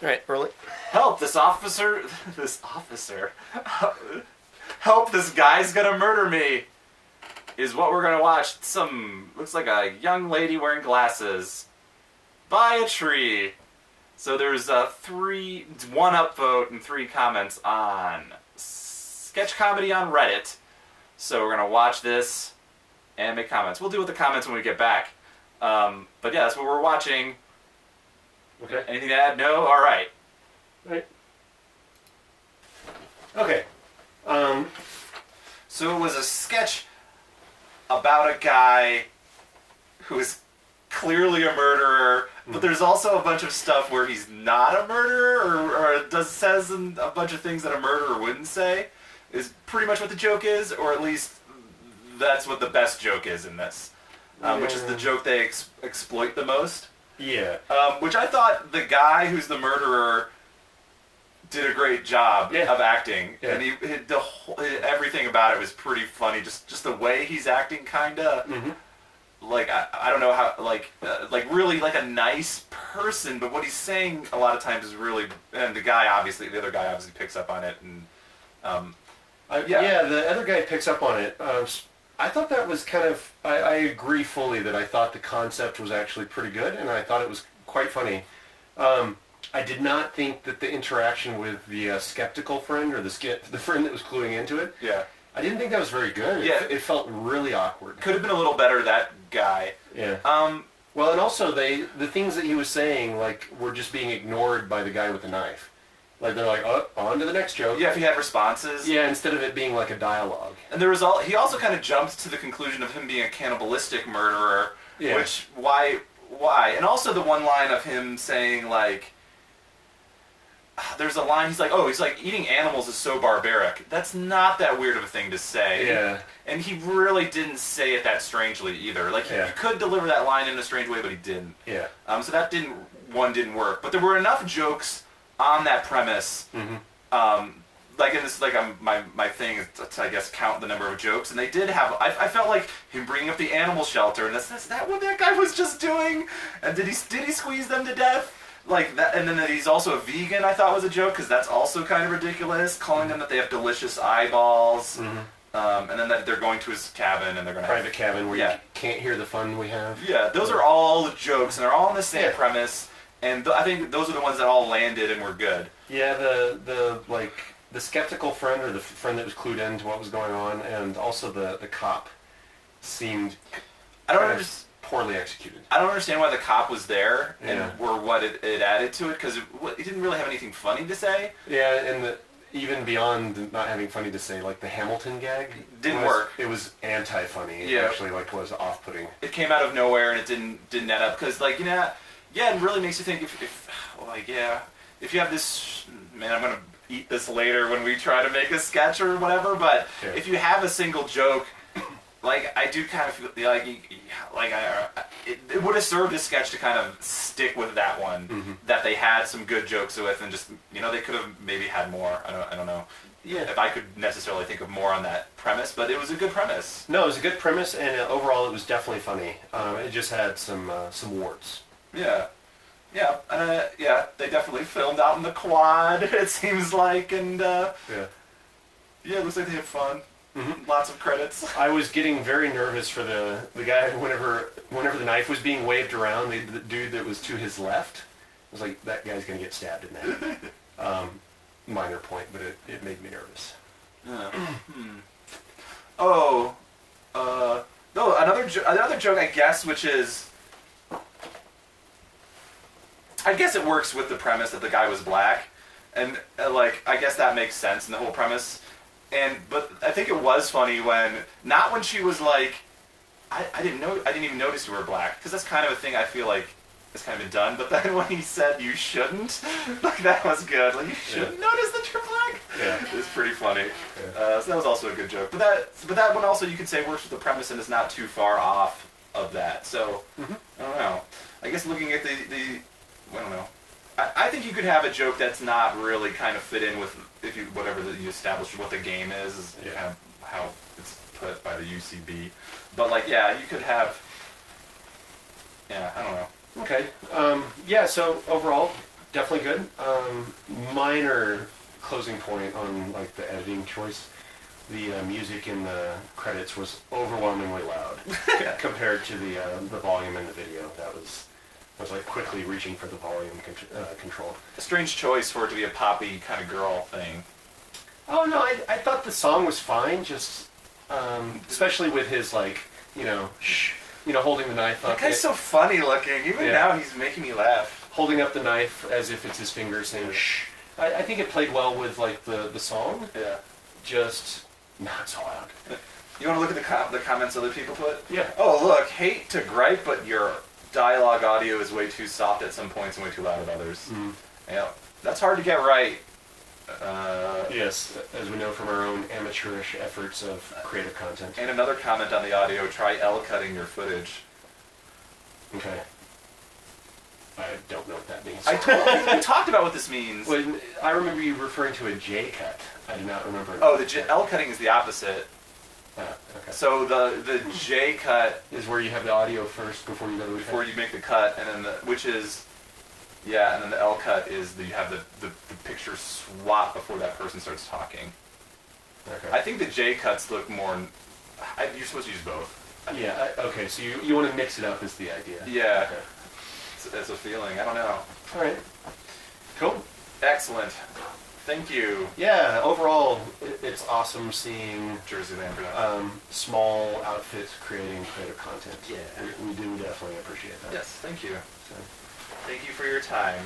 All right, early. Help! This officer. This officer. Help! This guy's gonna murder me. Is what we're gonna watch. Some looks like a young lady wearing glasses by a tree. So there's one upvote and 3 comments on sketch comedy on Reddit. So we're gonna watch this and make comments. We'll deal with the comments when we get back. But yeah, that's what we're watching. Okay. Anything to add? No? Alright. Right. Okay. So it was a sketch about a guy who is clearly a murderer, but there's also a bunch of stuff where he's not a murderer or says a bunch of things that a murderer wouldn't say, is pretty much what the joke is, or at least that's what the best joke is in this, which is the joke they exploit the most. Yeah. Which I thought the guy who's the murderer did a great job of acting, and everything about it was pretty funny. Just the way he's acting, kinda like I don't know how like really like a nice person, but what he's saying a lot of times is really, and the other guy obviously picks up on it, and the other guy picks up on it. I thought that was kind of, I agree fully that I thought the concept was actually pretty good, and I thought it was quite funny. I did not think that the interaction with the skeptical friend, or the friend that was cluing into it, I didn't think that was very good. Yeah. It felt really awkward. Could have been a little better, that guy. Yeah. Well, and also the things that he was saying, like, were just being ignored by the guy with the knife. Like, they're like, oh, on to the next joke. Yeah, if he had responses. Yeah, instead of it being like a dialogue. And he also kind of jumped to the conclusion of him being a cannibalistic murderer. Yeah. Which, why? And also the one line of him saying, like, there's a line, he's like, eating animals is so barbaric. That's not that weird of a thing to say. Yeah. And he really didn't say it that strangely either. Like, he could deliver that line in a strange way, but he didn't. Yeah. So that didn't work. But there were enough jokes on that premise, like in this, like my thing is to, I guess, count the number of jokes, and they did have. I felt like him bringing up the animal shelter, and is that what that guy was just doing? And did he squeeze them to death like that? And then that he's also a vegan, I thought was a joke, because that's also kind of ridiculous. Calling them that they have delicious eyeballs, and then that they're going to his cabin and they're going to private cabin where you can't hear the fun we have. Yeah, those are all jokes, and they're all on the same premise. And I think those are the ones that all landed and were good. Yeah, the skeptical friend, or the friend that was clued into what was going on, and also the cop seemed poorly executed. I don't understand why the cop was there or what it added to it, because it didn't really have anything funny to say. Yeah, and even beyond not having funny to say, like the Hamilton gag didn't work. It was anti-funny. Yeah. It actually was off-putting. It came out of nowhere, and it didn't add up, because it really makes you think if you have this, man, I'm going to eat this later when we try to make a sketch or whatever, but if you have a single joke, like, I do kind of feel it would have served this sketch to kind of stick with that one, that they had some good jokes with, and just, they could have maybe had more. I don't know. Yeah. If I could necessarily think of more on that premise, but it was a good premise. No, it was a good premise, and overall it was definitely funny. It just had some warts. Yeah. Yeah, they definitely filmed out in the quad, it seems like, and it looks like they had fun. Lots of credits. I was getting very nervous for the guy whenever the knife was being waved around, the dude that was to his left. I was like, that guy's going to get stabbed in that. Minor point, but it made me nervous. Another joke, I guess, which is, I guess it works with the premise that the guy was black, and I guess that makes sense in the whole premise. But I think it was funny not when she was like, I didn't even notice you were black, because that's kind of a thing I feel like has kind of been done. But then when he said you shouldn't, that was good. Like, you shouldn't notice that you're black. Yeah, it's pretty funny. Yeah. So that was also a good joke. But that one also, you could say, works with the premise and is not too far off of that. So I don't know. I guess looking at I don't know. I think you could have a joke that's not really kind of fit in with whatever that you established what the game is kind of how it's put by the UCB. But you could have. Yeah, I don't know. Okay. So overall, definitely good. Minor closing point on like the editing choice. The music in the credits was overwhelmingly loud compared to the volume in the video. That was I was like quickly reaching for the volume control. A strange choice for it to be a poppy kind of girl thing. Oh no, I thought the song was fine. Just especially with his like holding the knife up. That guy's so funny looking. Even Yeah. now, he's making me laugh. Holding up the knife as if it's his finger saying shh. I think it played well with like the song. Yeah. Just not so loud. You want to look at the comments other people put? Yeah. Oh, look, hate to gripe, but your dialogue audio is way too soft at some points and way too loud at others. Mm. Yeah, that's hard to get right. Yes, as we know from our own amateurish efforts of creative content. And another comment on the audio, try L-cutting your footage. Okay. I don't know what that means. I talked about what this means. When, I remember you referring to a J cut. I do not remember. Oh, L-cutting is the opposite. Okay. So the J cut Is where you have the audio first before you go to the before you make the cut, and then and then the L cut is you have the picture swap before that person starts talking. Okay. I think the J cuts look more. You're supposed to use both. Yeah. Okay. So you want to mix it up is the idea. Yeah. Okay. It's a feeling. I don't know. All right. Cool. Excellent. Thank you, Yeah. Overall, it's awesome seeing Jersey Land Production. small outfits creating creative content. Yeah. We do definitely appreciate that. Yes. Thank you. So. Thank you for your time.